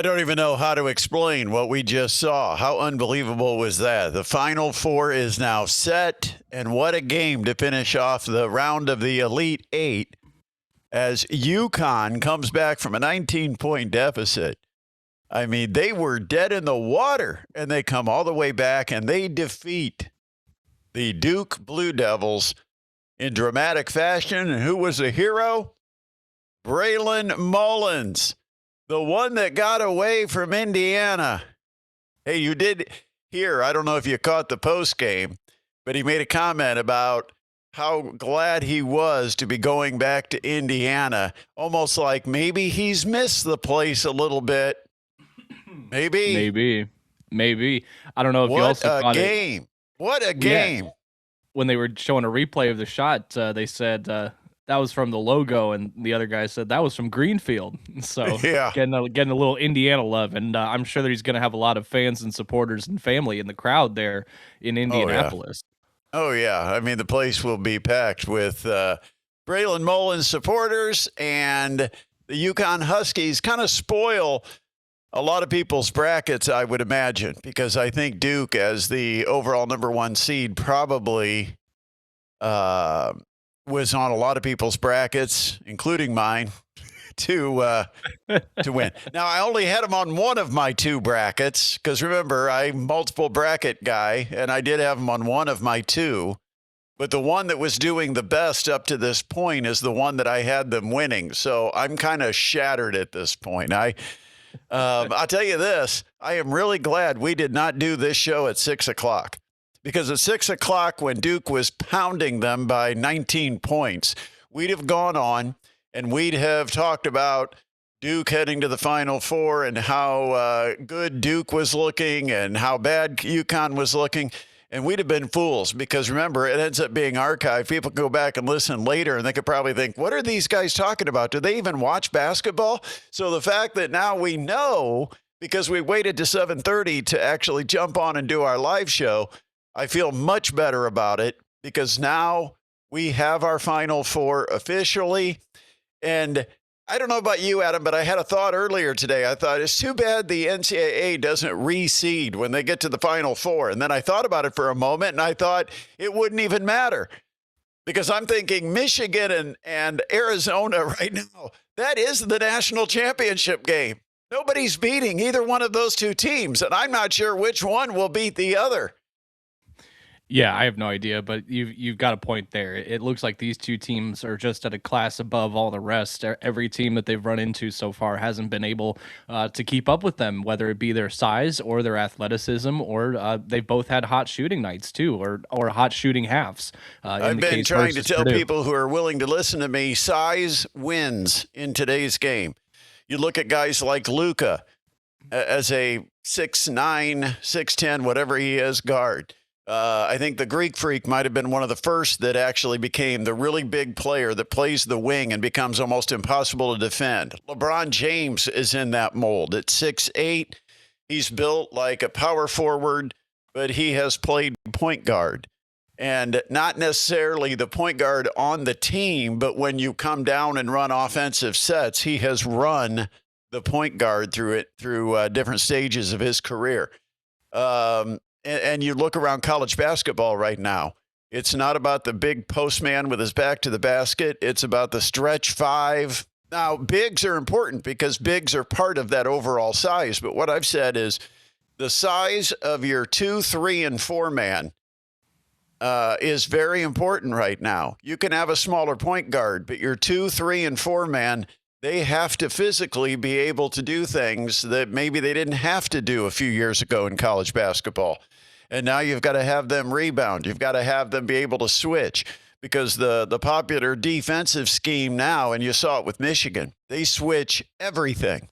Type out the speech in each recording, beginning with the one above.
I don't even know how to explain what we just saw. How unbelievable was that? The Final Four is now set, and what a game to finish off the round of the Elite Eight as UConn comes back from a 19-point deficit. I mean, they were dead in the water, and they come all the way back, and they defeat the Duke Blue Devils in dramatic fashion. And who was the hero? Braylon Mullins, the one that got away from Indiana. Hey, you did hear, I don't know if you caught the post game, but he made a comment about how glad he was to be going back to Indiana, almost like maybe he's missed the place a little bit. Maybe. I don't know if you also caught it. What a game. Yeah. When they were showing a replay of the shot, they said that was from the logo, and the other guy said that was from Greenfield. So yeah, getting a little Indiana love, and I'm sure that he's going to have a lot of fans and supporters and family in the crowd there in Indianapolis. Oh, yeah. I mean, the place will be packed with Braylon Mullins supporters, and the UConn Huskies kind of spoil a lot of people's brackets, I would imagine, because I think Duke, as the overall number one seed, probably was on a lot of people's brackets, including mine, to win. Now, I only had him on one of my two brackets because, remember, I'm multiple bracket guy, and I did have him on one of my two. But the one that was doing the best up to this point is the one that I had them winning. So I'm kind of shattered at this point. I'll tell you this. I am really glad we did not do this show at 6 o'clock. Because at 6 o'clock, when Duke was pounding them by 19 points, we'd have gone on and we'd have talked about Duke heading to the Final Four and how good Duke was looking and how bad UConn was looking. And we'd have been fools because, remember, it ends up being archived. People can go back and listen later, and they could probably think, what are these guys talking about? Do they even watch basketball? So the fact that now we know, because we waited to 7:30 to actually jump on and do our live show, I feel much better about it because now we have our Final Four officially. And I don't know about you, Adam, but I had a thought earlier today. I thought it's too bad the NCAA doesn't reseed when they get to the Final Four. And then I thought about it for a moment, and I thought it wouldn't even matter because I'm thinking Michigan and Arizona right now, that is the national championship game. Nobody's beating either one of those two teams, and I'm not sure which one will beat the other. Yeah, I have no idea, but you've got a point there. It looks like these two teams are just at a class above all the rest. Every team that they've run into so far hasn't been able to keep up with them, whether it be their size or their athleticism, or they've both had hot shooting nights too, or hot shooting halves. I've been trying to tell people who are willing to listen to me, size wins in today's game. You look at guys like Luka as a 6'9", 6'10", whatever he is, guard. I think the Greek Freak might have been one of the first that actually became the really big player that plays the wing and becomes almost impossible to defend. LeBron James is in that mold. At 6'8", he's built like a power forward, but he has played point guard. And not necessarily the point guard on the team, but when you come down and run offensive sets, he has run the point guard through different stages of his career. And you look around college basketball right now, it's not about the big postman with his back to the basket. It's about the stretch five. Now, bigs are important because bigs are part of that overall size. But what I've said is the size of your 2, 3, and 4 man is very important right now. You can have a smaller point guard, but your 2, 3, and 4 man, they have to physically be able to do things that maybe they didn't have to do a few years ago in college basketball. And now you've got to have them rebound. You've got to have them be able to switch because the popular defensive scheme now, and you saw it with Michigan, they switch everything.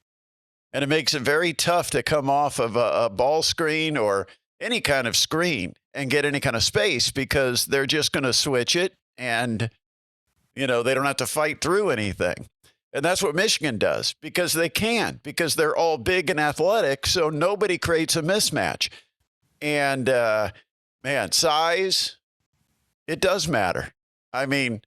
And it makes it very tough to come off of a ball screen or any kind of screen and get any kind of space because they're just going to switch it and, they don't have to fight through anything. And that's what Michigan does because they can, because they're all big and athletic, so nobody creates a mismatch. And, man, size, it does matter. I mean,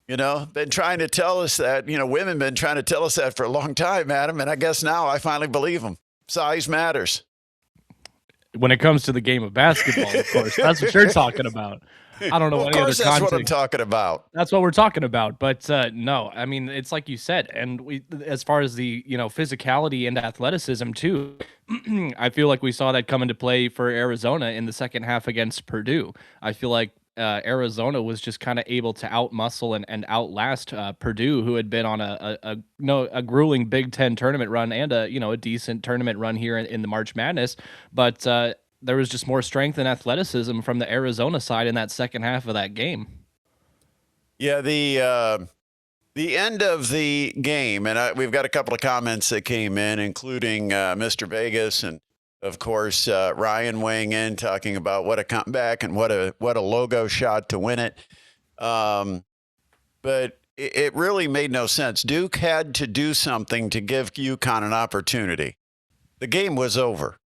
been trying to tell us that, women been trying to tell us that for a long time, Adam. And I guess now I finally believe them. Size matters. When it comes to the game of basketball, of course, that's what you're talking about. I don't know any other context. That's what I'm talking about. That's what we're talking about. But no, I mean, it's like you said. And as far as the, physicality and athleticism too, I feel like we saw that come into play for Arizona in the second half against Purdue. I feel like Arizona was just kind of able to outmuscle and outlast Purdue, who had been on a grueling Big Ten tournament run and a decent tournament run here in the March Madness. But there was just more strength and athleticism from the Arizona side in that second half of that game. Yeah, the end of the game, and we've got a couple of comments that came in, including Mr. Vegas and, of course, Ryan weighing in, talking about what a comeback and what a logo shot to win it. But it really made no sense. Duke had to do something to give UConn an opportunity. The game was over.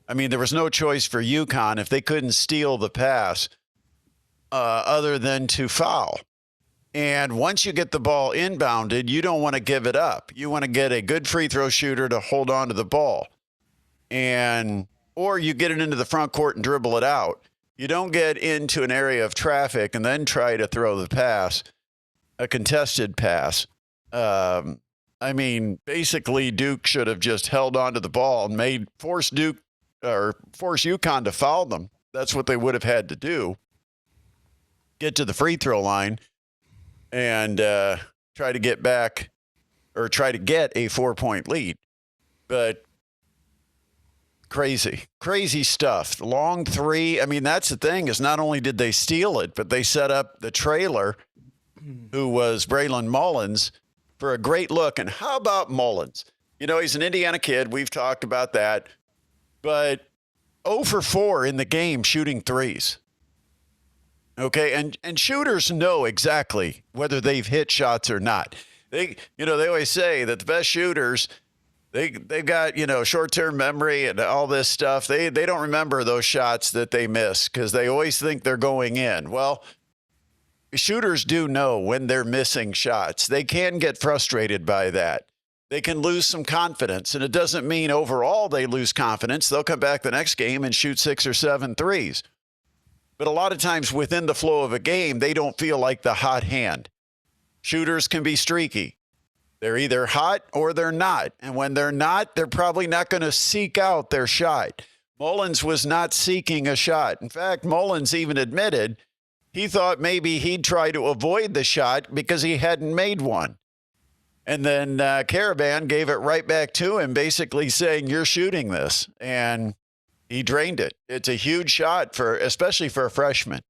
I mean, there was no choice for UConn if they couldn't steal the pass other than to foul. And once you get the ball inbounded, you don't want to give it up. You want to get a good free throw shooter to hold on to the ball. Or you get it into the front court and dribble it out. You don't get into an area of traffic and then try to throw the pass, a contested pass. Basically Duke should have just held on to the ball and force UConn to foul them. That's what they would have had to do. Get to the free throw line and try to get back or try to get a 4-point lead. But crazy stuff. The long three. I mean, that's the thing is not only did they steal it, but they set up the trailer, who was Braylon Mullins, for a great look. And how about Mullins? He's an Indiana kid. We've talked about that. But 0 for 4 in the game shooting threes. Okay, and shooters know exactly whether they've hit shots or not. They always say that the best shooters, they've got, short-term memory and all this stuff. They don't remember those shots that they miss because they always think they're going in. Well, shooters do know when they're missing shots. They can get frustrated by that. They can lose some confidence, and it doesn't mean overall they lose confidence. They'll come back the next game and shoot 6 or 7 threes. But a lot of times within the flow of a game, they don't feel like the hot hand. Shooters can be streaky. They're either hot or they're not. And when they're not, they're probably not going to seek out their shot. Mullins was not seeking a shot. In fact, Mullins even admitted he thought maybe he'd try to avoid the shot because he hadn't made one. And then Caravan gave it right back to him, basically saying, you're shooting this. And he drained it. It's a huge shot, especially for a freshman.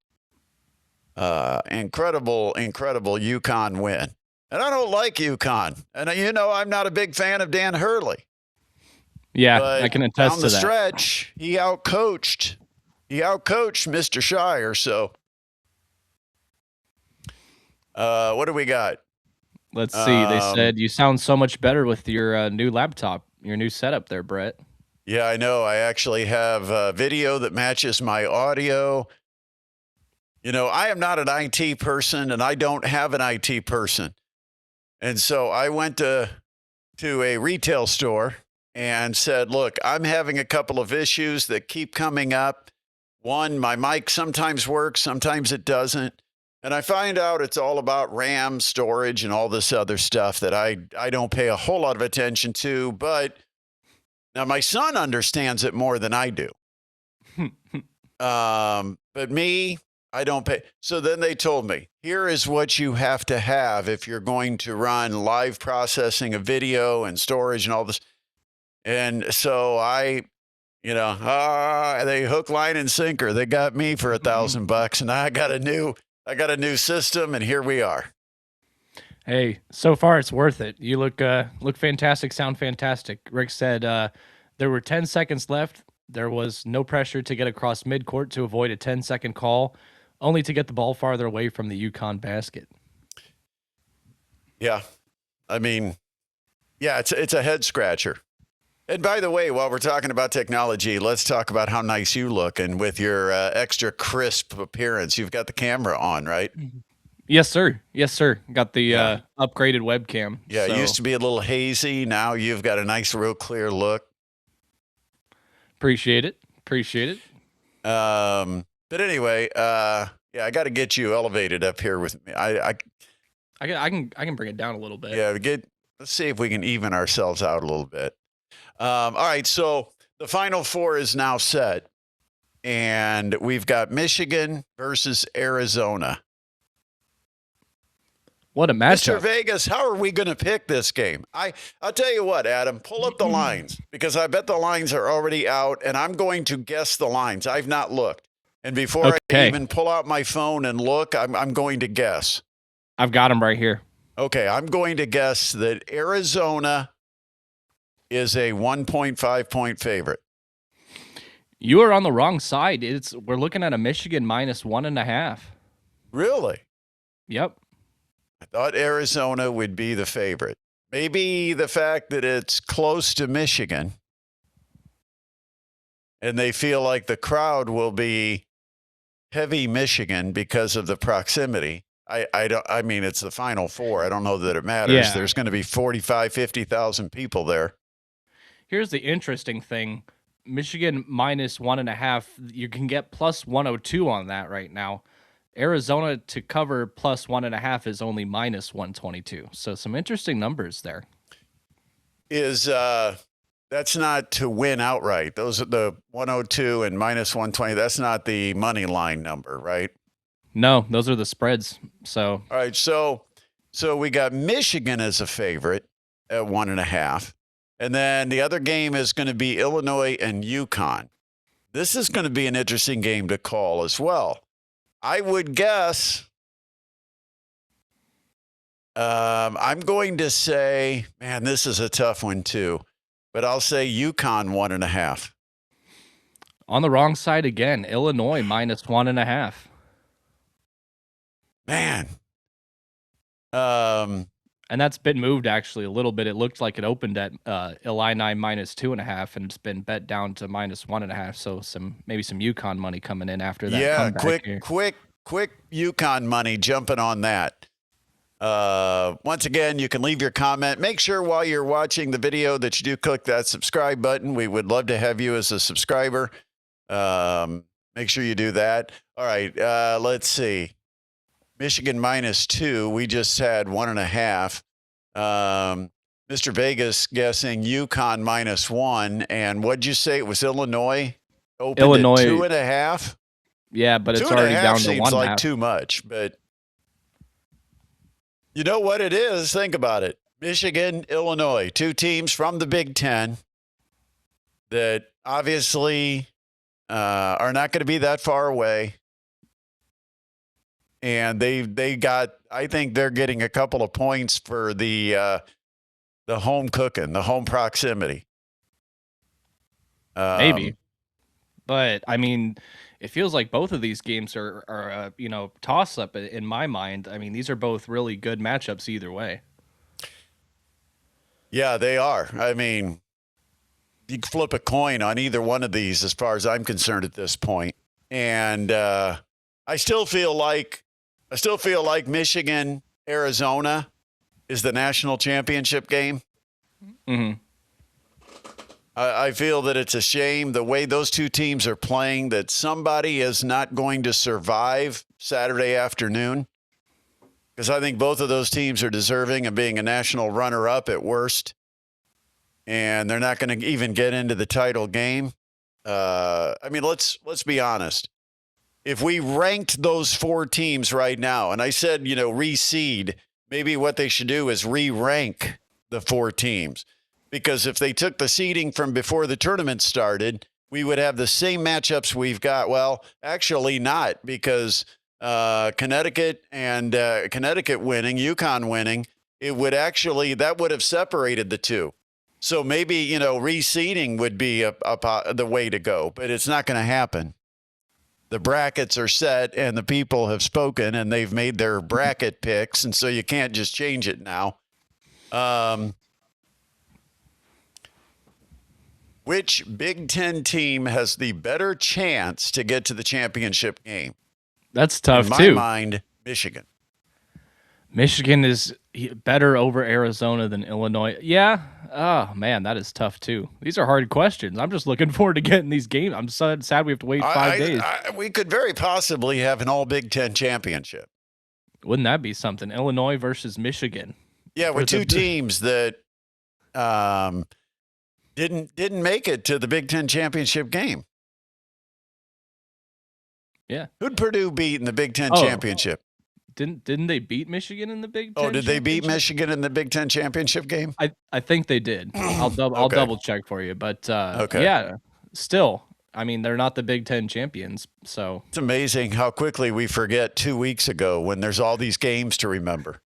Incredible UConn win. And I don't like UConn. And, I'm not a big fan of Dan Hurley. Yeah, but I can attest to that. Down the stretch, he outcoached Mr. Shire. So what do we got? Let's see. They said you sound so much better with your new laptop, your new setup there, Brett. Yeah, I know. I actually have a video that matches my audio. I am not an IT person, and I don't have an IT person. And so I went to a retail store and said, look, I'm having a couple of issues that keep coming up. One, my mic sometimes works, sometimes it doesn't. And I find out it's all about RAM, storage, and all this other stuff that I don't pay a whole lot of attention to. But now my son understands it more than I do. But me, I don't pay. So then they told me, here is what you have to have if you're going to run live processing of video and storage and all this. And so they hook, line, and sinker. They got me for $1,000, and I got a new system, and here we are. Hey, so far it's worth it. You look fantastic, sound fantastic. Rick said there were 10 seconds left. There was no pressure to get across midcourt to avoid a 10-second call, only to get the ball farther away from the UConn basket. Yeah. I mean, yeah, it's a head scratcher. And by the way, while we're talking about technology, let's talk about how nice you look and with your extra crisp appearance. You've got the camera on, right? Yes, sir. Yes, sir. Got the upgraded webcam. Yeah, so it used to be a little hazy. Now you've got a nice, real clear look. Appreciate it. Appreciate it. But anyway, yeah, I got to get you elevated up here with me. I can bring it down a little bit. Yeah, let's see if we can even ourselves out a little bit. All right, so the Final Four is now set, and we've got Michigan versus Arizona. What a matchup. Mr. Vegas, how are we going to pick this game? I'll tell you what, Adam, pull up the lines, because I bet the lines are already out, and I'm going to guess the lines. I've not looked. And before I even pull out my phone and look, I'm going to guess. I've got them right here. Okay, I'm going to guess that Arizona is a 1.5 point favorite. You are on the wrong side. We're looking at a Michigan -1.5. Really? Yep. I thought Arizona would be the favorite. Maybe the fact that it's close to Michigan and they feel like the crowd will be heavy Michigan because of the proximity. I mean, it's the Final Four. I don't know that it matters. Yeah. There's going to be 45, 50,000 people there. Here's the interesting thing. Michigan -1.5, you can get +102 on that right now. Arizona to cover +1.5 is only -122. So some interesting numbers there. That's not to win outright. Those are the 102 and -120. That's not the money line number, right? No, those are the spreads. So all right, so we got Michigan as a favorite at 1.5. And then the other game is going to be Illinois and UConn. This is going to be an interesting game to call as well. I would guess, I'm going to say, man, this is a tough one too, but I'll say UConn 1.5. On the wrong side again, Illinois -1.5. Man. And that's been moved actually a little bit. It looked like it opened at Illini -2.5, and it's been bet down to -1.5. So maybe some UConn money coming in after that. Yeah, quick UConn money jumping on that. Once again, you can leave your comment. Make sure while you're watching the video that you do click that subscribe button. We would love to have you as a subscriber. Make sure you do that. All right, let's see. Michigan -2. We just had 1.5. Mr. Vegas guessing UConn -1. And what'd you say? It was Illinois? Illinois at 2.5? Yeah, but it's already down to 1.5. Seems like too much, but you know what it is? Think about it. Michigan, Illinois, two teams from the Big Ten that obviously are not going to be that far away. And they got, I think they're getting a couple of points for the home cooking, the home proximity. Maybe. But, I mean, it feels like both of these games are toss-up in my mind. I mean, these are both really good matchups either way. Yeah, they are. I mean, you can flip a coin on either one of these as far as I'm concerned at this point. And I still feel like Michigan, Arizona is the national championship game. Mm-hmm. I feel that it's a shame the way those two teams are playing, that somebody is not going to survive Saturday afternoon, because I think both of those teams are deserving of being a national runner-up at worst, and they're not going to even get into the title game. I mean, let's be honest. If we ranked those four teams right now, and I said, reseed, maybe what they should do is re-rank the four teams. Because if they took the seeding from before the tournament started, we would have the same matchups we've got. Well, actually not, because Connecticut winning, UConn winning, that would have separated the two. So maybe, reseeding would be the way to go, but it's not going to happen. The brackets are set and the people have spoken and they've made their bracket picks. And so you can't just change it now. Which Big Ten team has the better chance to get to the championship game? That's tough, In my too. mind, Michigan. Michigan is better over Arizona than Illinois. Yeah. Oh, man, that is tough, too. These are hard questions. I'm just looking forward to getting these games. I'm so sad we have to wait 5 days. We could very possibly have an all Big Ten championship. Wouldn't that be something? Illinois versus Michigan. Yeah, with two teams that didn't make it to the Big Ten championship game. Yeah. Who'd Purdue beat in the Big Ten championship? Didn't they beat Michigan in the Big Ten? Oh, did they beat Michigan in the Big Ten championship game? I think they did. I'll double check for you, but yeah, still, I mean, they're not the Big Ten champions, so it's amazing how quickly we forget 2 weeks ago when there's all these games to remember.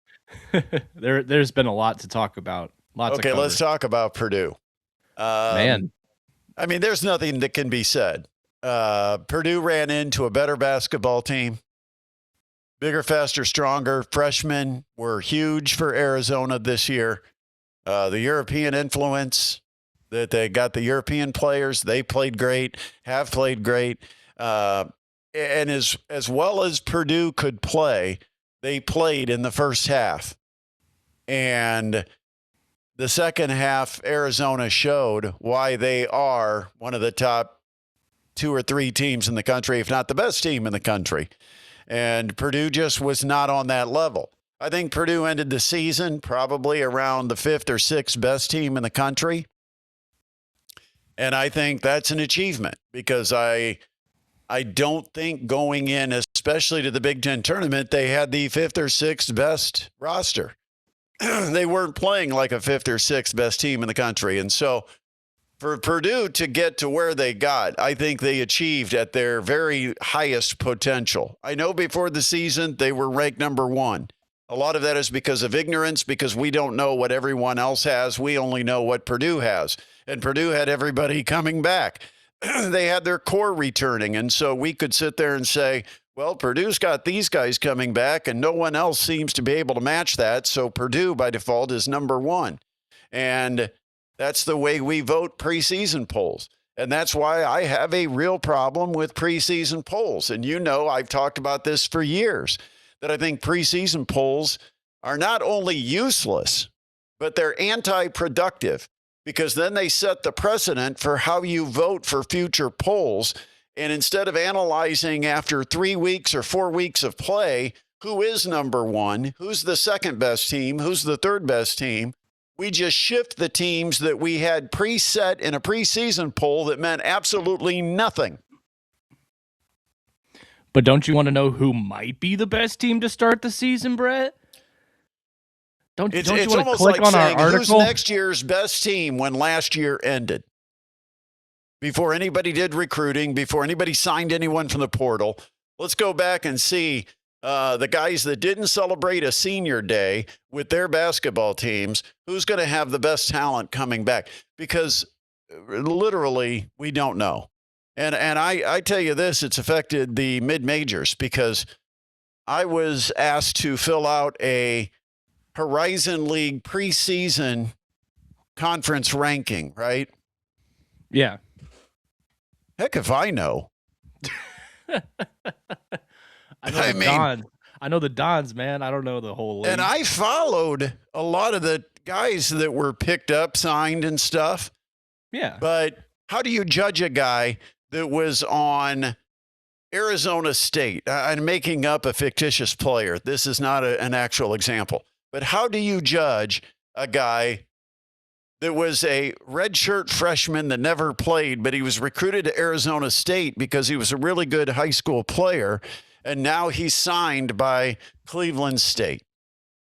There's been a lot to talk about. Okay, let's talk about Purdue. Man, I mean, there's nothing that can be said. Purdue ran into a better basketball team. Bigger, faster, stronger. Freshmen were huge for Arizona this year. The European influence that they got, the European players, they played great, have played great. And as well as Purdue could play, they played in the first half. And the second half, Arizona showed why they are one of the top 2 or 3 teams in the country, if not the best team in the country. And Purdue just was not on that level. I think Purdue ended the season probably around the 5th or 6th best team in the country. And I think that's an achievement because I don't think going in, especially to the Big Ten tournament, they had the 5th or 6th best roster. They weren't playing like a 5th or 6th best team in the country. And so for Purdue to get to where they got, I think they achieved at their very highest potential. I know before the season they were ranked number 1. A lot of that is because of ignorance, because we don't know what everyone else has. We only know what Purdue has. And Purdue had everybody coming back. They had their core returning. And so we could sit there and say, well, Purdue's got these guys coming back, and no one else seems to be able to match that. So Purdue, by default, is number 1. And that's the way we vote preseason polls. And that's why I have a real problem with preseason polls. And you know, I've talked about this for years, that I think preseason polls are not only useless, but they're anti-productive because then they set the precedent for how you vote for future polls. And instead of analyzing after 3 weeks or 4 weeks of play, who is number 1, who's the second best team, who's the third best team, we just shift the teams that we had preset in a preseason poll that meant absolutely nothing. But don't you want to know who might be the best team to start the season, Brett? Don't you want to click on our article? Who's next year's best team when last year ended? Before anybody did recruiting, before anybody signed anyone from the portal, let's go back and see the guys that didn't celebrate a senior day with their basketball teams, who's going to have the best talent coming back? Because literally, we don't know. And I tell you this, it's affected the mid-majors because I was asked to fill out a Horizon League preseason conference ranking, right? Yeah. Heck if I know. I know the Dons, man. I don't know the whole league. And I followed a lot of the guys that were picked up, signed and stuff. Yeah. But how do you judge a guy that was on Arizona State? I'm making up a fictitious player. This is not an actual example. But how do you judge a guy that was a redshirt freshman that never played, but he was recruited to Arizona State because he was a really good high school player, and now he's signed by Cleveland State?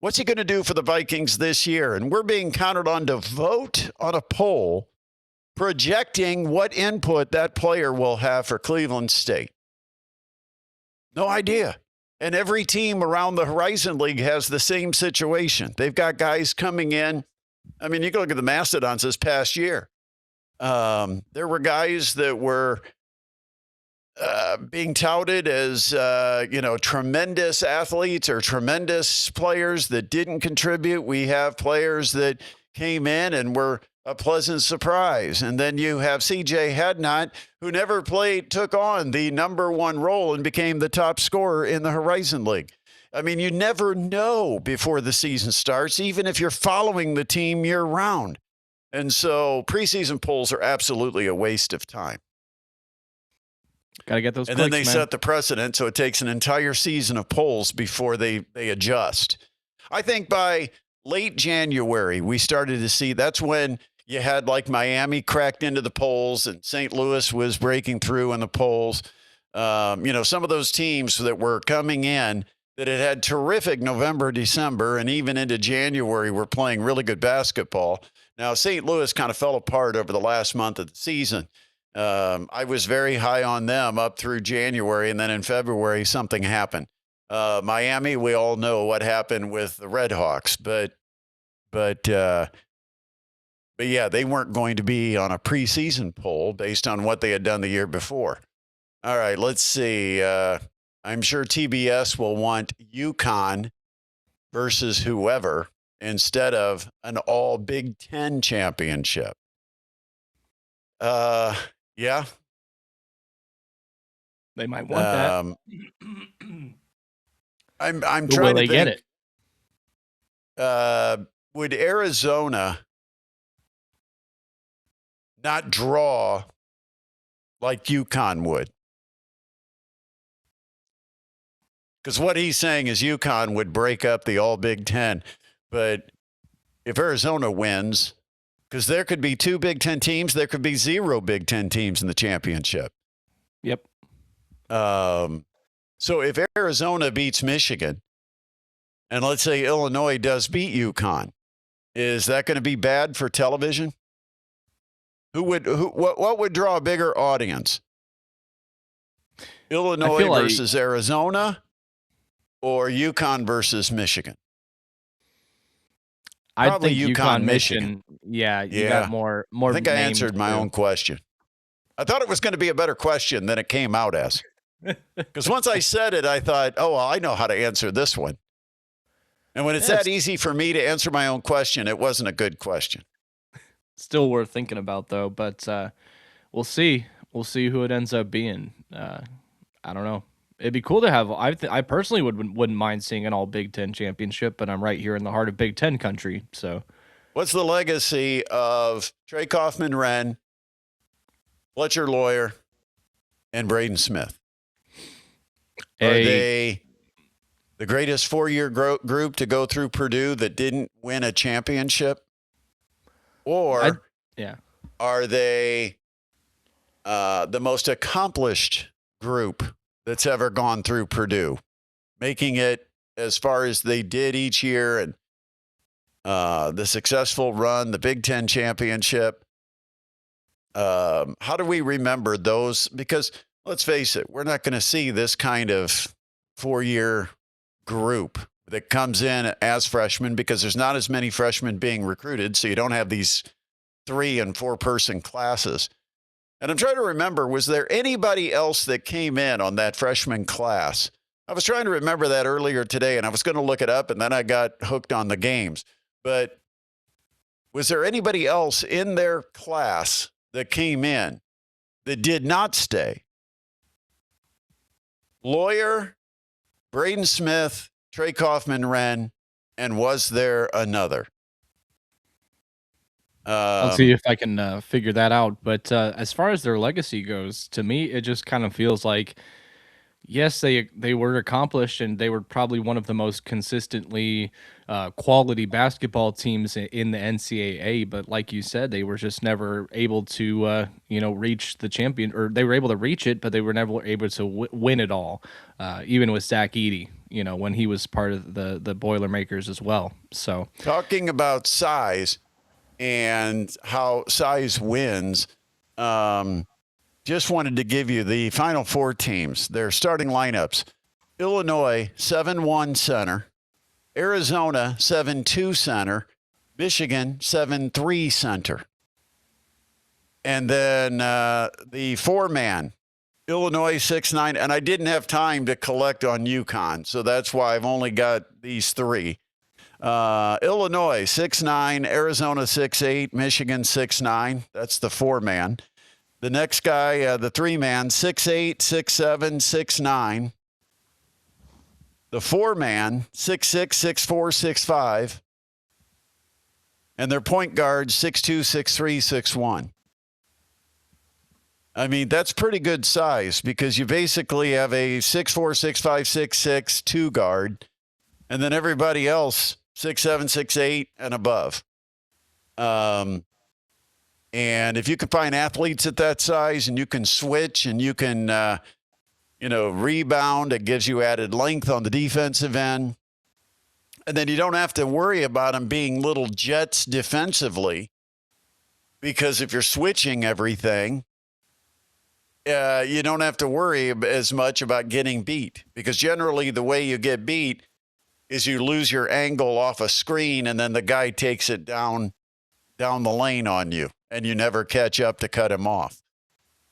What's he going to do for the Vikings this year? And we're being counted on to vote on a poll projecting what input that player will have for Cleveland State. No idea. And every team around the Horizon League has the same situation. They've got guys coming in. I mean, you can look at the Mastodons this past year. There were guys that were being touted as, tremendous athletes or tremendous players that didn't contribute. We have players that came in and were a pleasant surprise. And then you have CJ Hadnot, who never took on the number 1 role and became the top scorer in the Horizon League. I mean, you never know before the season starts, even if you're following the team year round. And so preseason polls are absolutely a waste of time. Got to get those and clicks, then they man. set the precedent, so it takes an entire season of polls before they adjust. I think by late January, we started to see that's when you had like Miami cracked into the polls and St. Louis was breaking through in the polls. Some of those teams that were coming in that had terrific November, December, and even into January were playing really good basketball. Now, St. Louis kind of fell apart over the last month of the season. I was very high on them up through January, and then in February, something happened. Miami, we all know what happened with the Red Hawks, but yeah, they weren't going to be on a preseason poll based on what they had done the year before. All right, let's see. I'm sure TBS will want UConn versus whoever instead of an all Big Ten championship. Yeah. They might want that. I'm But trying will to they get it. Would Arizona not draw like UConn would? Because what he's saying is UConn would break up the all Big Ten. But if Arizona wins, because there could be 2 Big Ten teams, there could be 0 Big Ten teams in the championship. Yep. So if Arizona beats Michigan, and let's say Illinois does beat UConn, is that going to be bad for television? What would draw a bigger audience? Illinois versus Arizona or UConn versus Michigan? I think UConn, Michigan. Yeah, you got more. I think I answered my own question. I thought it was going to be a better question than it came out as. Because once I said it, I thought, oh, well, I know how to answer this one. And when it's that easy for me to answer my own question, it wasn't a good question. Still worth thinking about, though. But we'll see. We'll see who it ends up being. I don't know. It'd be cool to have. I personally wouldn't mind seeing an all Big Ten championship, but I'm right here in the heart of Big Ten country. So, what's the legacy of Trey Kaufman-Renn, Fletcher Lawyer, and Braden Smith? Are they the greatest 4-year group to go through Purdue that didn't win a championship? Or are they the most accomplished group that's ever gone through Purdue, making it as far as they did each year and the successful run, the Big Ten championship? How do we remember those? Because let's face it, we're not going to see this kind of 4-year group that comes in as freshmen because there's not as many freshmen being recruited. So you don't have these 3- and 4-person classes. And I'm trying to remember, was there anybody else that came in on that freshman class? I was trying to remember that earlier today, and I was going to look it up, and then I got hooked on the games. But was there anybody else in their class that came in that did not stay? Lawyer, Braden Smith, Trey Kaufman-Renn, and was there another? I'll see if I can figure that out. But as far as their legacy goes, to me, it just kind of feels like, yes, they were accomplished, and they were probably one of the most consistently quality basketball teams in the NCAA. But like you said, they were just never able to, reach the champion, or they were able to reach it, but they were never able to win it all. Even with Zach Edey, when he was part of the Boilermakers as well. So talking about size and how size wins, just wanted to give you the Final Four teams, their starting lineups. Illinois, 7-1 center. Arizona, 7-2 center. Michigan, 7-3 center. And then the 4-man, Illinois, 6-9. And I didn't have time to collect on UConn, so that's why I've only got these 3. Illinois, 6'9", Arizona, 6'8", Michigan, 6'9". That's the 4-man. The next guy, the 3-man, 6'8", 6'7", 6'9". The 4-man, 6'6", 6'4", 6'5", and their point guard, 6'2", 6'3", 6'1". I mean, that's pretty good size because you basically have a 6'4", 6'5", 6'6", 2 guard, and then everybody else 6'7", 6'8", and above. And if you can find athletes at that size and you can switch and you can, rebound, it gives you added length on the defensive end. And then you don't have to worry about them being little jets defensively because if you're switching everything, you don't have to worry as much about getting beat because generally the way you get beat is you lose your angle off a screen and then the guy takes it down the lane on you and you never catch up to cut him off.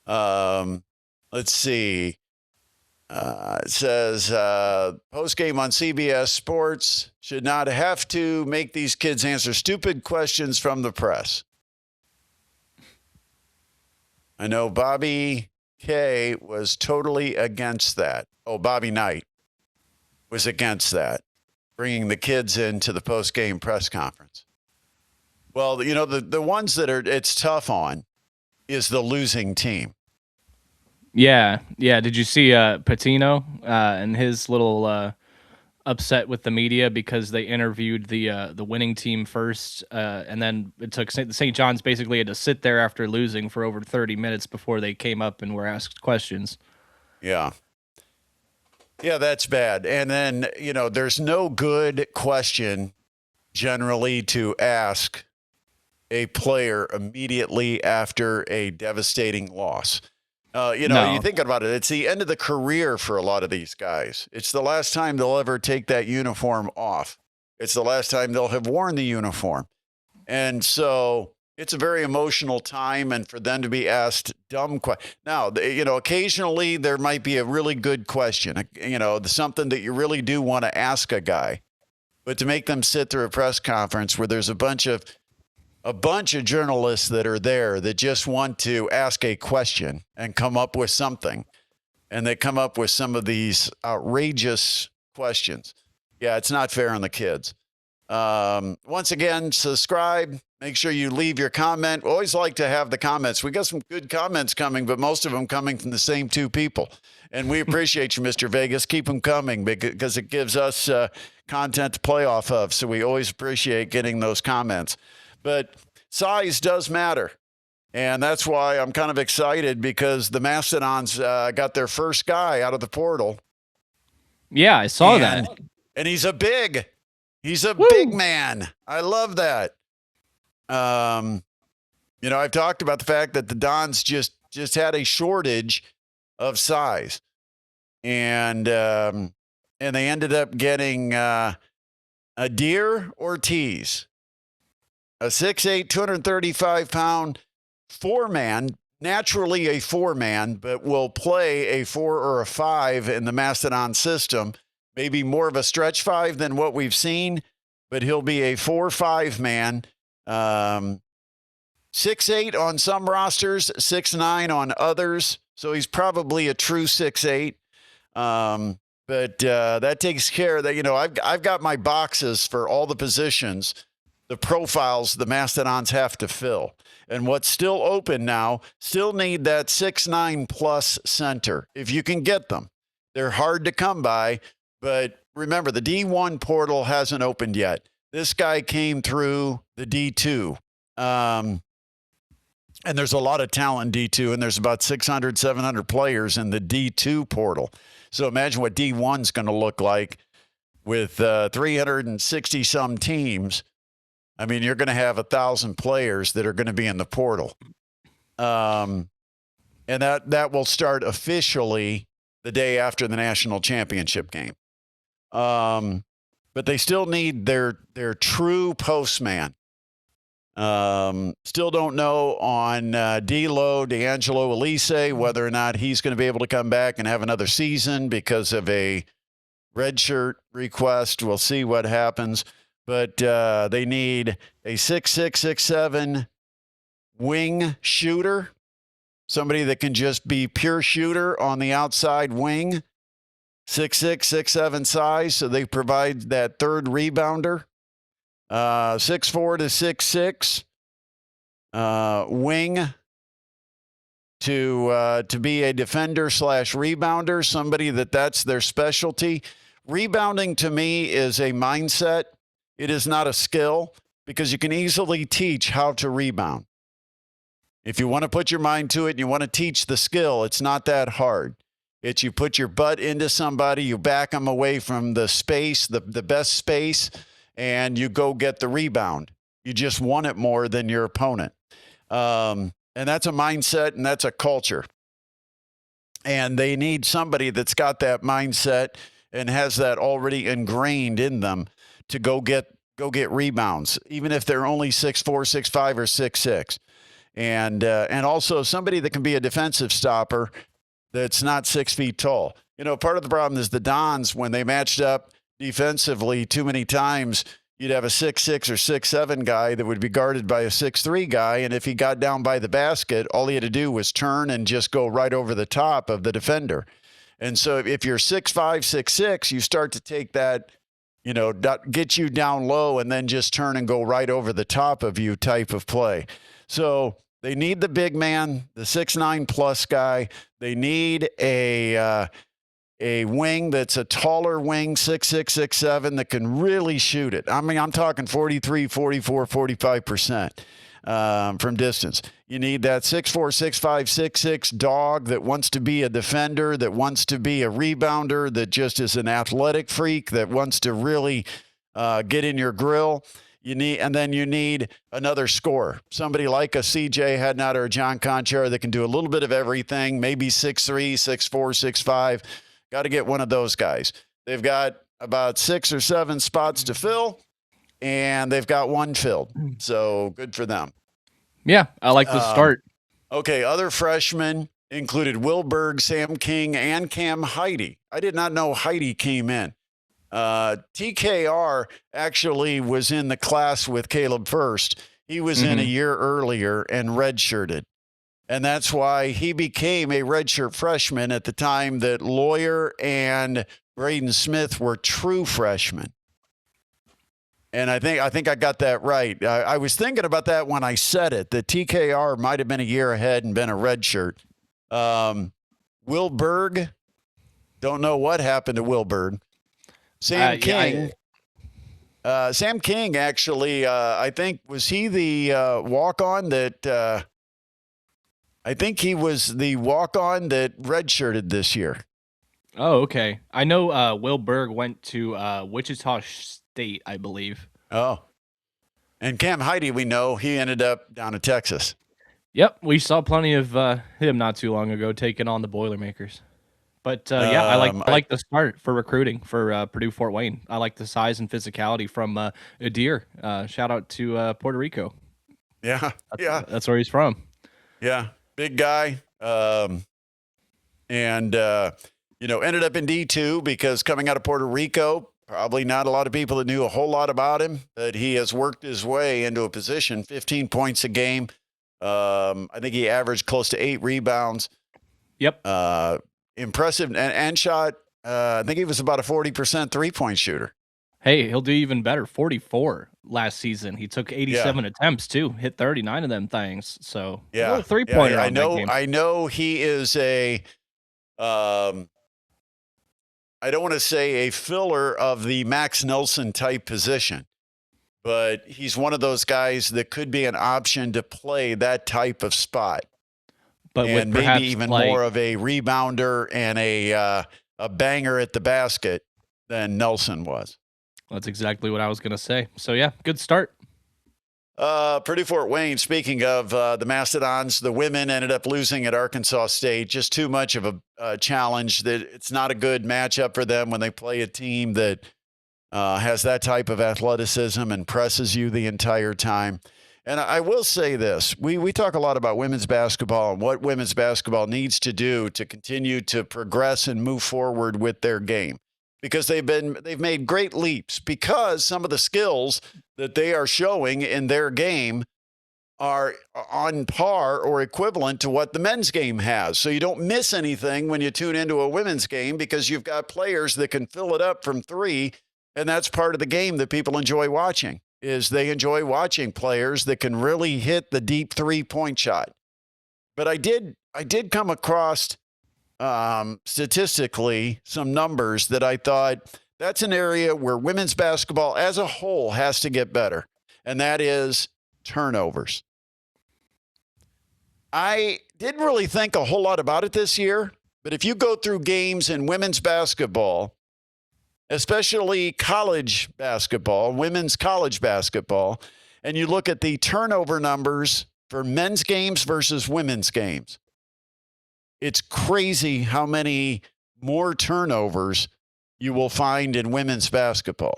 Let's see. It says post-game on CBS Sports should not have to make these kids answer stupid questions from the press. I know Bobby K was totally against that. Oh, Bobby Knight was against that, bringing the kids into the post-game press conference. Well, the ones that it's tough on is the losing team. Yeah. Did you see Patino and his little upset with the media because they interviewed the winning team first, and then it took St. John's basically had to sit there after losing for over 30 minutes before they came up and were asked questions. Yeah, that's bad. And then, there's no good question generally to ask a player immediately after a devastating loss. No. You think about it, it's the end of the career for a lot of these guys. It's the last time they'll ever take that uniform off. It's the last time they'll have worn the uniform. And so it's a very emotional time, and for them to be asked dumb questions. Now, occasionally there might be a really good question, something that you really do want to ask a guy. But to make them sit through a press conference where there's a bunch of journalists that are there that just want to ask a question and come up with something. And they come up with some of these outrageous questions. Yeah, it's not fair on the kids. Once again, subscribe. Make sure you leave your comment. Always like to have the comments. We got some good comments coming, but most of them coming from the same two people. And we appreciate you, Mr. Vegas. Keep them coming because it gives us content to play off of. So we always appreciate getting those comments. But size does matter. And that's why I'm kind of excited because the Mastodons got their first guy out of the portal. Yeah, I saw that. And he's a big man. I love that. I've talked about the fact that the Dons just had a shortage of size. And they ended up getting Adair Ortiz, a 6'8", 235-pound 4-man, naturally a 4-man, but will play a 4 or a 5 in the Mastodon system. Maybe more of a stretch 5 than what we've seen, but he'll be a 4-5 man. 6'8" on some rosters, 6'9" on others. So he's probably a true 6'8". But that takes care of that. I've got my boxes for all the positions, the profiles the Mastodons have to fill. And what's still open now, still need that 6'9" plus center. If you can get them, they're hard to come by. But remember, the D1 portal hasn't opened yet. This guy came through the D2. And there's a lot of talent in D2, and there's about 600, 700 players in the D2 portal. So imagine what D1's going to look like with 360-some teams. I mean, you're going to have 1,000 players that are going to be in the portal. And that will start officially the day after the national championship game. But they still need their true postman. Still don't know on D'Angelo Elise whether or not he's going to be able to come back and have another season because of a redshirt request. We'll see what happens. But they need a 6'6", 6'7" wing shooter, somebody that can just be pure shooter on the outside wing. 6'6", 6'7" size, so they provide that third rebounder. 6'4" to 6'6", wing to be a defender / rebounder, somebody that's their specialty. Rebounding to me is a mindset. It is not a skill, because you can easily teach how to rebound. If you want to put your mind to it and you want to teach the skill, it's not that hard. It's you put your butt into somebody, you back them away from the space, the best space, and you go get the rebound. You just want it more than your opponent. And that's a mindset, and that's a culture. And they need somebody that's got that mindset and has that already ingrained in them to go get rebounds, even if they're only 6'4", 6'5", or 6'6". And also somebody that can be a defensive stopper that's not 6 feet tall. Part of the problem is the Dons, when they matched up defensively too many times, you'd have a 6'6" or 6'7" guy that would be guarded by a 6'3" guy. And if he got down by the basket, all he had to do was turn and just go right over the top of the defender. And so if you're 6'5", 6'6", you start to take that, get you down low and then just turn and go right over the top of you type of play. So they need the big man, the 6'9" plus guy. They need a wing that's a taller wing, 6'6", 6'7", that can really shoot it. I mean, I'm talking 43, 44, 45% from distance. You need that 6'4", 6'5", 6'6" dog that wants to be a defender, that wants to be a rebounder, that just is an athletic freak, that wants to really get in your grill. And then you need another scorer, somebody like a CJ Hadnot or a John Conchar that can do a little bit of everything, maybe 6'3", 6'4", 6'5". Got to get one of those guys. They've got about 6 or 7 spots to fill, and they've got one filled. So good for them. Yeah, I like the start. Okay, other freshmen included Will Berg, Sam King, and Cam Heidi. I did not know Heidi came in. TKR actually was in the class with Caleb First. He was in a year earlier and redshirted. And that's why he became a redshirt freshman at the time that Lawyer and Braden Smith were true freshmen. And I think I got that right. I was thinking about that when I said it, that TKR might have been a year ahead and been a redshirt. Will Berg, don't know what happened to Will Berg. Sam King. Sam King, actually, I think, was he the walk-on that I think he was the walk-on that redshirted this year. Oh, okay. I know Will Berg went to Wichita State, I believe. Oh. And Cam Heidi, we know, he ended up down in Texas. Yep, we saw plenty of him not too long ago taking on the Boilermakers. But yeah, I like the start for recruiting for Purdue Fort Wayne. I like the size and physicality from Adir. Shout out to Puerto Rico. Yeah, that's where he's from. Yeah, big guy, and ended up in D2 because coming out of Puerto Rico, probably not a lot of people that knew a whole lot about him. But he has worked his way into a position, 15 points a game. I think he averaged close to 8 rebounds. Yep. Impressive and shot. I think he was about a 40% 3-point shooter. Hey, he'll do even better. 44 last season. He took 87 attempts too, hit 39 of them things. So yeah, a little 3-pointer. I know he is a. I don't want to say a filler of the Max Nelson type position, but he's one of those guys that could be an option to play that type of spot. But and maybe even more of a rebounder and a banger at the basket than Nelson was. That's exactly what I was going to say. So, yeah, good start. Purdue Fort Wayne, speaking of the Mastodons, the women ended up losing at Arkansas State. Just too much of a challenge. That it's not a good matchup for them when they play a team that has that type of athleticism and presses you the entire time. And I will say this, we talk a lot about women's basketball and what women's basketball needs to do to continue to progress and move forward with their game, because they've made great leaps, because some of the skills that they are showing in their game are on par or equivalent to what the men's game has. So you don't miss anything when you tune into a women's game because you've got players that can fill it up from three. And that's part of the game that people enjoy watching, is they enjoy watching players that can really hit the deep 3-point shot. But I did come across statistically some numbers that I thought that's an area where women's basketball as a whole has to get better. And that is turnovers. I didn't really think a whole lot about it this year, but if you go through games in women's basketball, especially college basketball, women's college basketball, and you look at the turnover numbers for men's games versus women's games, it's crazy how many more turnovers you will find in women's basketball.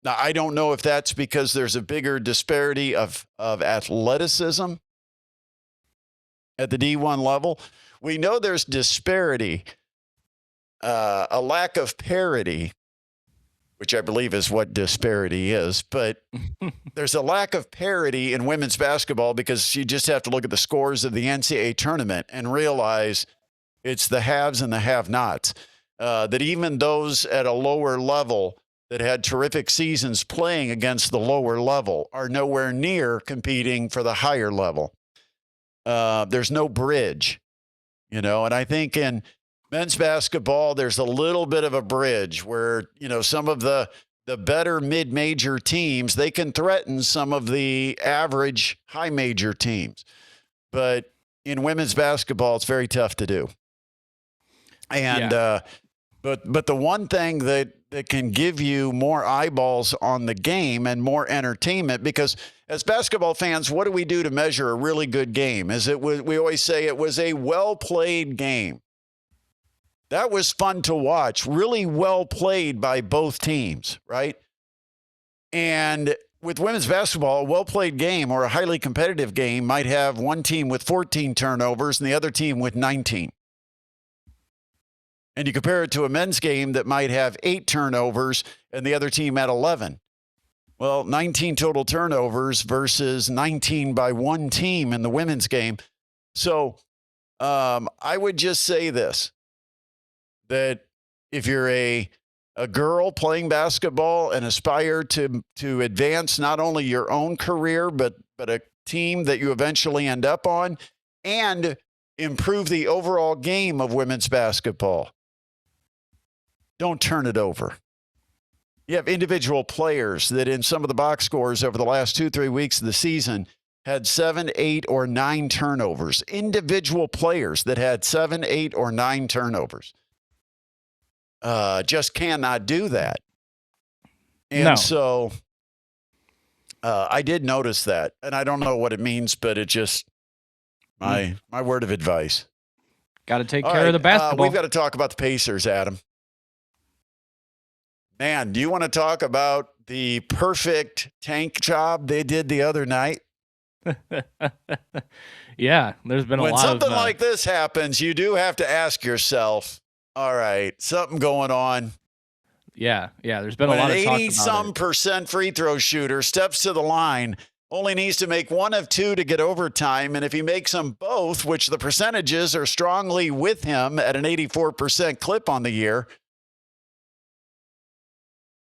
Now, I don't know if that's because there's a bigger disparity of athleticism at the D1 level. We know there's disparity, a lack of parity, which I believe is what disparity is. But there's a lack of parity in women's basketball because you just have to look at the scores of the NCAA tournament and realize it's the haves and the have-nots. That even those at a lower level that had terrific seasons playing against the lower level are nowhere near competing for the higher level. There's no bridge, and I think in men's basketball, there's a little bit of a bridge where, some of the better mid-major teams, they can threaten some of the average high major teams. But in women's basketball, it's very tough to do. And, but the one thing that can give you more eyeballs on the game and more entertainment, because as basketball fans, what do we do to measure a really good game? We always say it was a well-played game. That was fun to watch, really well played by both teams, right? And with women's basketball, a well-played game or a highly competitive game might have one team with 14 turnovers and the other team with 19. And you compare it to a men's game that might have 8 turnovers and the other team at 11. Well, 19 total turnovers versus 19 by one team in the women's game. So I would just say this, that if you're a girl playing basketball and aspire to advance not only your own career, but a team that you eventually end up on, and improve the overall game of women's basketball, don't turn it over. You have individual players that in some of the box scores over the last 2-3 weeks of the season had 7, 8, or 9 turnovers. Individual players that had 7, 8, or 9 turnovers. Just cannot do that. And so I did notice that. And I don't know what it means, but it just, my word of advice. Got to take care of the basketball. We've got to talk about the Pacers, Adam. Man, do you want to talk about the perfect tank job they did the other night? Yeah, there's been a lot of... When something like this happens, you do have to ask yourself, all right, something going on. Yeah, there's been a lot of talk about it. 80-some% free throw shooter steps to the line, only needs to make one of two to get overtime, and if he makes them both, which the percentages are strongly with him at an 84% clip on the year,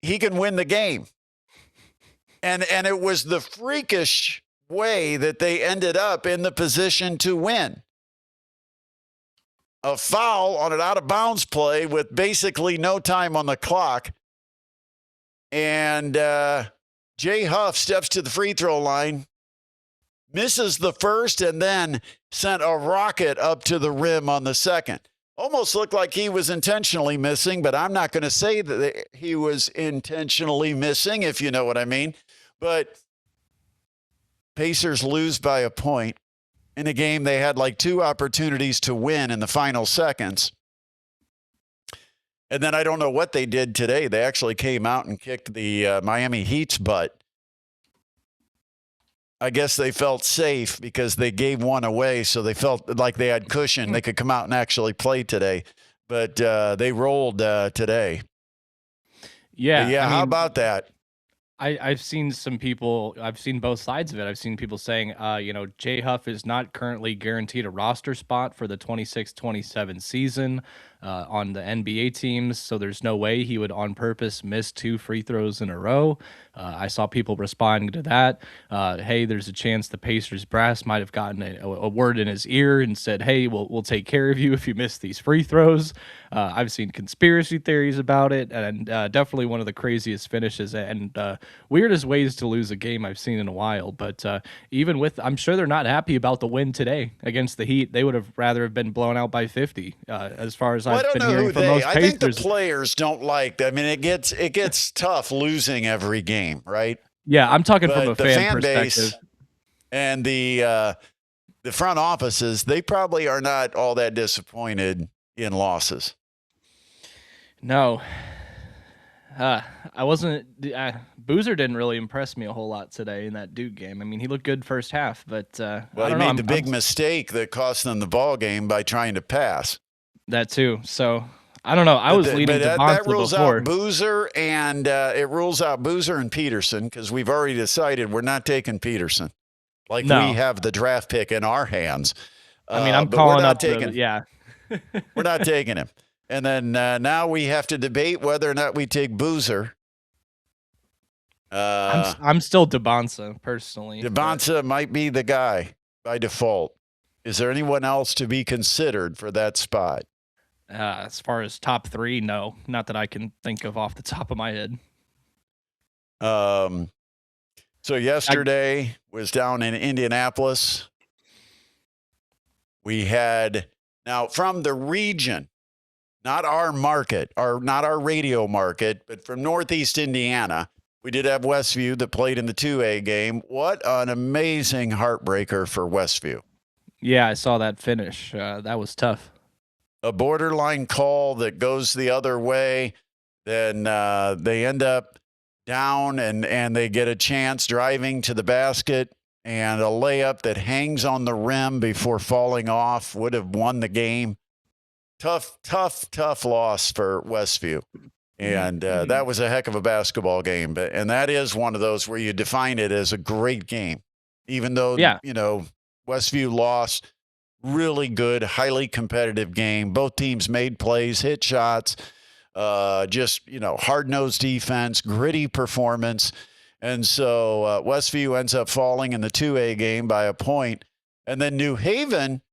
he can win the game. And it was the freakish way that they ended up in the position to win. A foul on an out-of-bounds play with basically no time on the clock. And Jay Huff steps to the free throw line, misses the first, and then sent a rocket up to the rim on the second. Almost looked like he was intentionally missing, but I'm not going to say that he was intentionally missing, if you know what I mean. But Pacers lose by a point in a game they had like 2 opportunities to win in the final seconds. And then I don't know what they did today. They actually came out and kicked the Miami Heat's butt. I guess they felt safe because they gave one away, so they felt like they had cushion. They could come out and actually play today. But they rolled today. Yeah. But yeah, how about that? I've seen some people. I've seen both sides of it. I've seen people saying, Jay Huff is not currently guaranteed a roster spot for the 26-27 season on the NBA teams, so there's no way he would on purpose miss 2 free throws in a row. I saw people responding to that. Hey, there's a chance the Pacers brass might have gotten a word in his ear and said, "Hey, we'll take care of you if you miss these free throws." I've seen conspiracy theories about it, and definitely one of the craziest finishes and weirdest ways to lose a game I've seen in a while. But even with, I'm sure they're not happy about the win today against the Heat. They would have rather have been blown out by 50. As far as I've been hearing from most Pacers. I think the players don't like that. I mean, it gets tough losing every game, right? Yeah, I'm talking from a fan perspective. Base and the front offices, they probably are not all that disappointed in losses. No. I wasn't. Boozer didn't really impress me a whole lot today in that Duke game. I mean, he looked good first half, but he made the big mistake that cost them the ball game by trying to pass. That too. So I don't know. I was leading to Bonta that rules before. out Boozer, and it rules out Boozer and Peterson because we've already decided we're not taking Peterson. We have the draft pick in our hands. I mean, I'm calling up. Yeah, we're not taking him. And then now we have to debate whether or not we take Boozer. I'm still DeBonsa, personally. DeBonsa might be the guy by default. Is there anyone else to be considered for that spot? As far as top 3, no. Not that I can think of off the top of my head. So yesterday was down in Indianapolis. We had, now from the region, not our market, not our radio market, but from Northeast Indiana, we did have Westview that played in the 2A game. What an amazing heartbreaker for Westview. Yeah, I saw that finish. That was tough. A borderline call that goes the other way. Then they end up down and they get a chance driving to the basket, and a layup that hangs on the rim before falling off would have won the game. Tough loss for Westview. And that was a heck of a basketball game. And that is one of those where you define it as a great game, even though, Westview lost. Really good, highly competitive game. Both teams made plays, hit shots, hard-nosed defense, gritty performance. And so Westview ends up falling in the 2A game by a point. And then New Haven,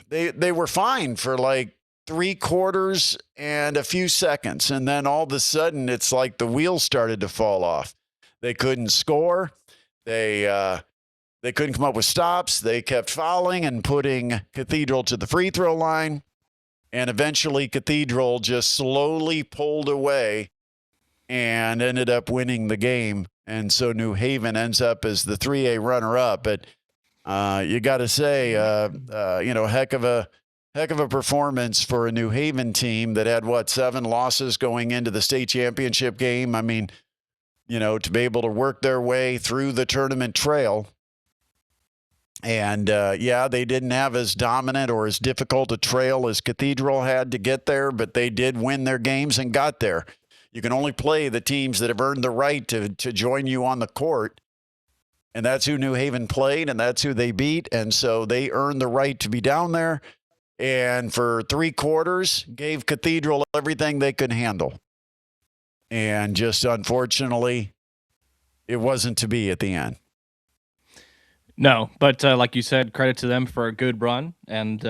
they were fine for like 3 quarters and a few seconds. And then all of a sudden, it's like the wheels started to fall off. They couldn't score. They couldn't come up with stops. They kept fouling and putting Cathedral to the free throw line. And eventually Cathedral just slowly pulled away and ended up winning the game. And so New Haven ends up as the 3A runner-up. But you got to say, heck of a performance for a New Haven team that had, 7 losses going into the state championship game. I mean, to be able to work their way through the tournament trail. And, they didn't have as dominant or as difficult a trail as Cathedral had to get there, but they did win their games and got there. You can only play the teams that have earned the right to join you on the court. And that's who New Haven played, and that's who they beat. And so they earned the right to be down there. And for 3 quarters, gave Cathedral everything they could handle. And just unfortunately, it wasn't to be at the end. No, but like you said, credit to them for a good run and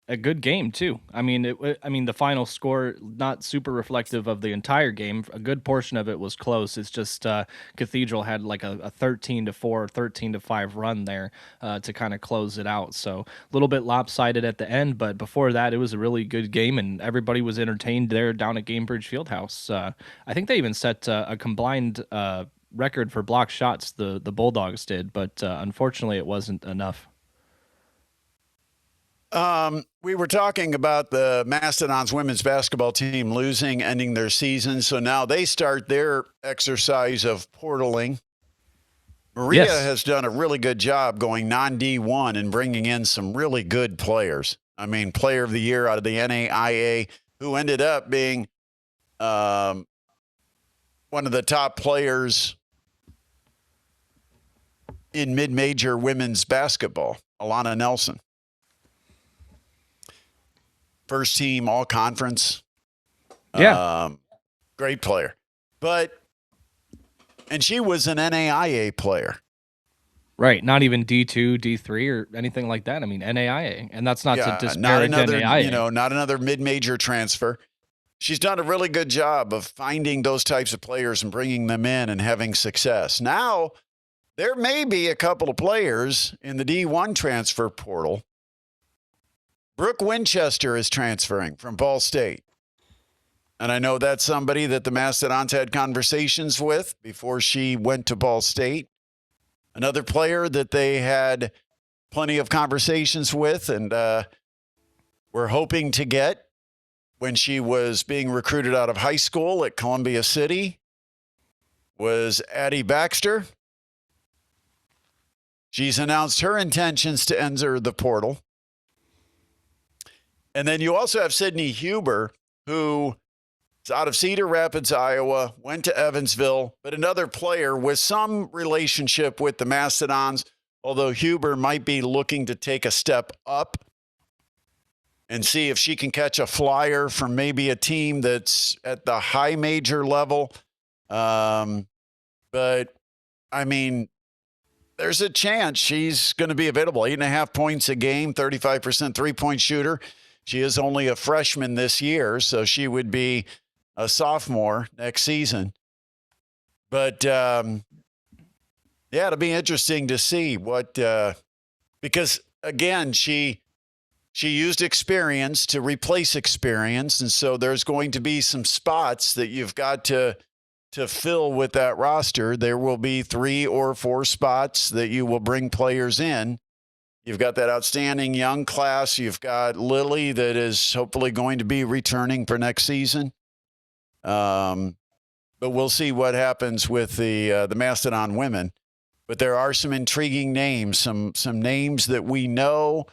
a good game too. I mean, the final score not super reflective of the entire game. A good portion of it was close. It's just Cathedral had like a 13-4, 13-5 run there to kind of close it out. So a little bit lopsided at the end, but before that, it was a really good game, and everybody was entertained there down at Gamebridge Fieldhouse. I think they even set a combined record for block shots, the Bulldogs did, but unfortunately it wasn't enough. We were talking about the Mastodons women's basketball team ending their season, so now they start their exercise of portaling. Maria has done a really good job going non-D1 and bringing in some really good players. I mean, player of the year out of the NAIA, who ended up being one of the top players in mid-major women's basketball, Alana Nelson. First team all conference. Yeah. Great player. And she was an NAIA player. Right. Not even D2, D3 or anything like that. I mean, NAIA. And that's not to disparage NAIA. Not another mid-major transfer. She's done a really good job of finding those types of players and bringing them in and having success. Now, there may be a couple of players in the D1 transfer portal. Brooke Winchester is transferring from Ball State. And I know that's somebody that the Mastodons had conversations with before she went to Ball State. Another player that they had plenty of conversations with and were hoping to get when she was being recruited out of high school at Columbia City was Addie Baxter. She's announced her intentions to enter the portal. And then you also have Sydney Huber, who is out of Cedar Rapids, Iowa, went to Evansville, but another player with some relationship with the Mastodons, although Huber might be looking to take a step up and see if she can catch a flyer from maybe a team that's at the high major level. But, I mean, there's a chance she's going to be available. 8.5 points a game, 35% three-point shooter. She is only a freshman this year, so she would be a sophomore next season. But, yeah, it'll be interesting to see what because, again, she used experience to replace experience, and so there's going to be some spots that you've got to fill with that roster. There will be 3 or 4 spots that you will bring players in. You've got that outstanding young class. You've got Lily that is hopefully going to be returning for next season. But we'll see what happens with the Mastodon women. But there are some intriguing names, some names that we know,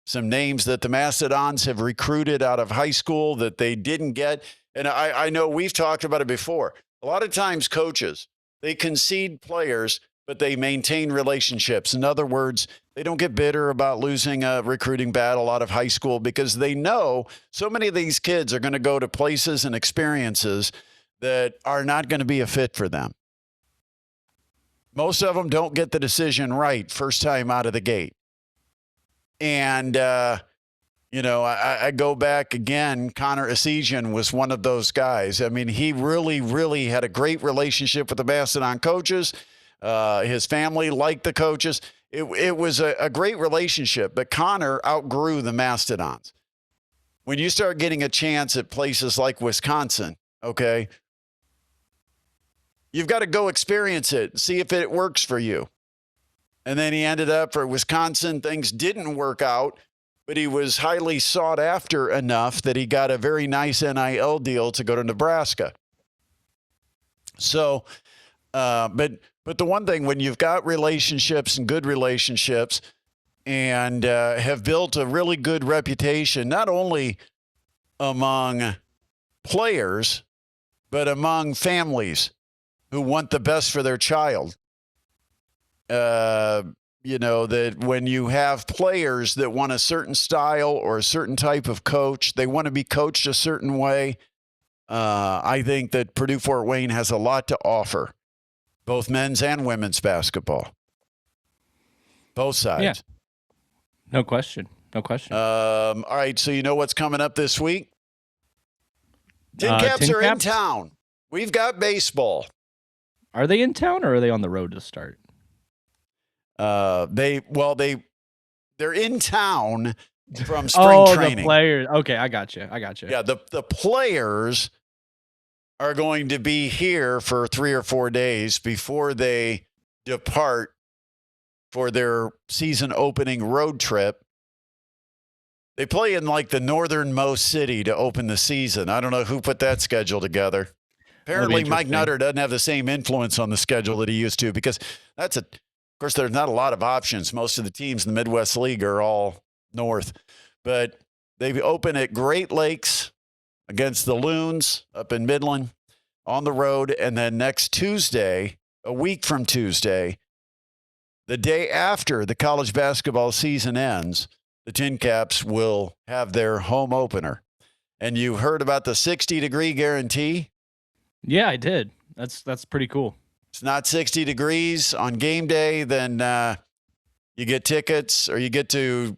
some names that the Mastodons have recruited out of high school that they didn't get. And I know we've talked about it before. A lot of times coaches, they concede players, but they maintain relationships. In other words, they don't get bitter about losing a recruiting battle out of high school because they know so many of these kids are going to go to places and experiences that are not going to be a fit for them. Most of them don't get the decision right first time out of the gate. And, I go back again. Connor Essegian was one of those guys. I mean, he really, really had a great relationship with the Mastodon coaches. His family liked the coaches. It was a great relationship, but Connor outgrew the Mastodons. When you start getting a chance at places like Wisconsin, okay, you've got to go experience it, see if it works for you. And then he ended up for Wisconsin. Things didn't work out, but he was highly sought after enough that he got a very nice NIL deal to go to Nebraska. So, but the one thing, when you've got relationships and good relationships and have built a really good reputation, not only among players, but among families who want the best for their child, that when you have players that want a certain style or a certain type of coach, they want to be coached a certain way. I think that Purdue Fort Wayne has a lot to offer, both men's and women's basketball. Both sides. Yeah. No question. All right. So you know what's coming up this week? Tin Caps are in town. We've got baseball. Are they in town or are they on the road to start? They're in town from spring training. The players. Okay, I got you. Yeah, the players are going to be here for 3 or 4 days before they depart for their season opening road trip. They play in like the northernmost city to open the season. I don't know who put that schedule together. Apparently, Mike Nutter doesn't have the same influence on the schedule that he used to, because of course, there's not a lot of options. Most of the teams in the Midwest League are all north. But they open at Great Lakes against the Loons up in Midland. on the road. And then next Tuesday, a week from Tuesday, the day after the college basketball season ends, the Tin Caps will have their home opener. And you heard about the 60-degree guarantee? Yeah, I did. That's pretty cool. It's not 60 degrees on game day, then you get tickets, or you get to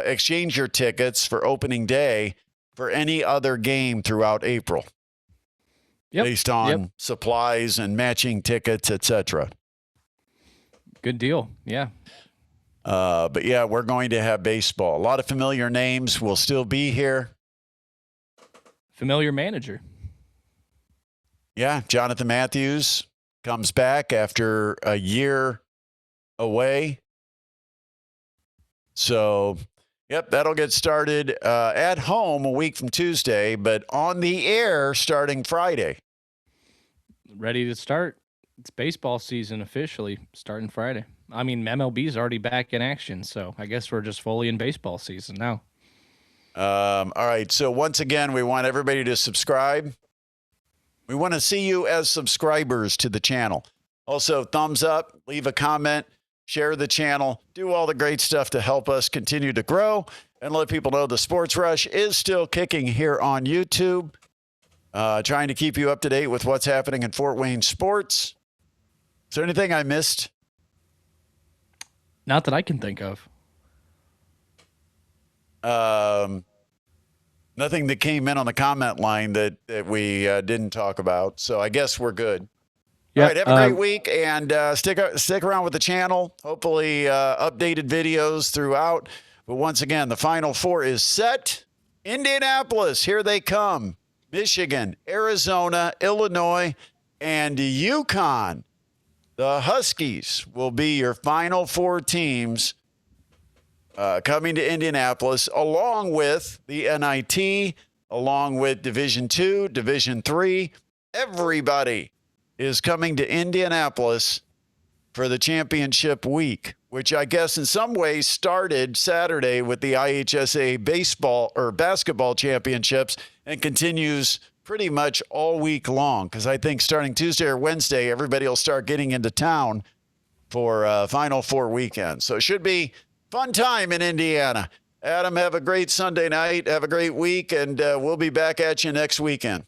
exchange your tickets for opening day for any other game throughout April, based on supplies and matching tickets, etc. Good deal. Yeah. But yeah, we're going to have baseball. A lot of familiar names will still be here. Familiar manager. Yeah, Jonathan Matthews comes back after a year away. So, yep, that'll get started at home a week from Tuesday, but on the air starting Friday. Ready to start. It's baseball season officially starting Friday. I mean, MLB's already back in action, so I guess we're just fully in baseball season now. All right, so once again, we want everybody to subscribe. We want to see you as subscribers to the channel. Also, thumbs up, leave a comment, share the channel, do all the great stuff to help us continue to grow, and let people know the Sports Rush is still kicking here on YouTube. Trying to keep you up to date with what's happening in Fort Wayne sports. Is there anything I missed? Not that I can think of. Nothing that came in on the comment line that we didn't talk about. So I guess we're good. Yep. All right, have a great week, and stick around with the channel. Hopefully updated videos throughout. But once again, the Final Four is set. Indianapolis, here they come. Michigan, Arizona, Illinois, and UConn. The Huskies will be your Final Four teams coming to Indianapolis, along with the NIT, along with Division II, Division III. Everybody is coming to Indianapolis for the championship week, which I guess in some ways started Saturday with the IHSA baseball or basketball championships and continues pretty much all week long, because I think starting Tuesday or Wednesday, everybody will start getting into town for Final Four weekend. So it should be fun time in Indiana. Adam, have a great Sunday night. Have a great week, and we'll be back at you next weekend.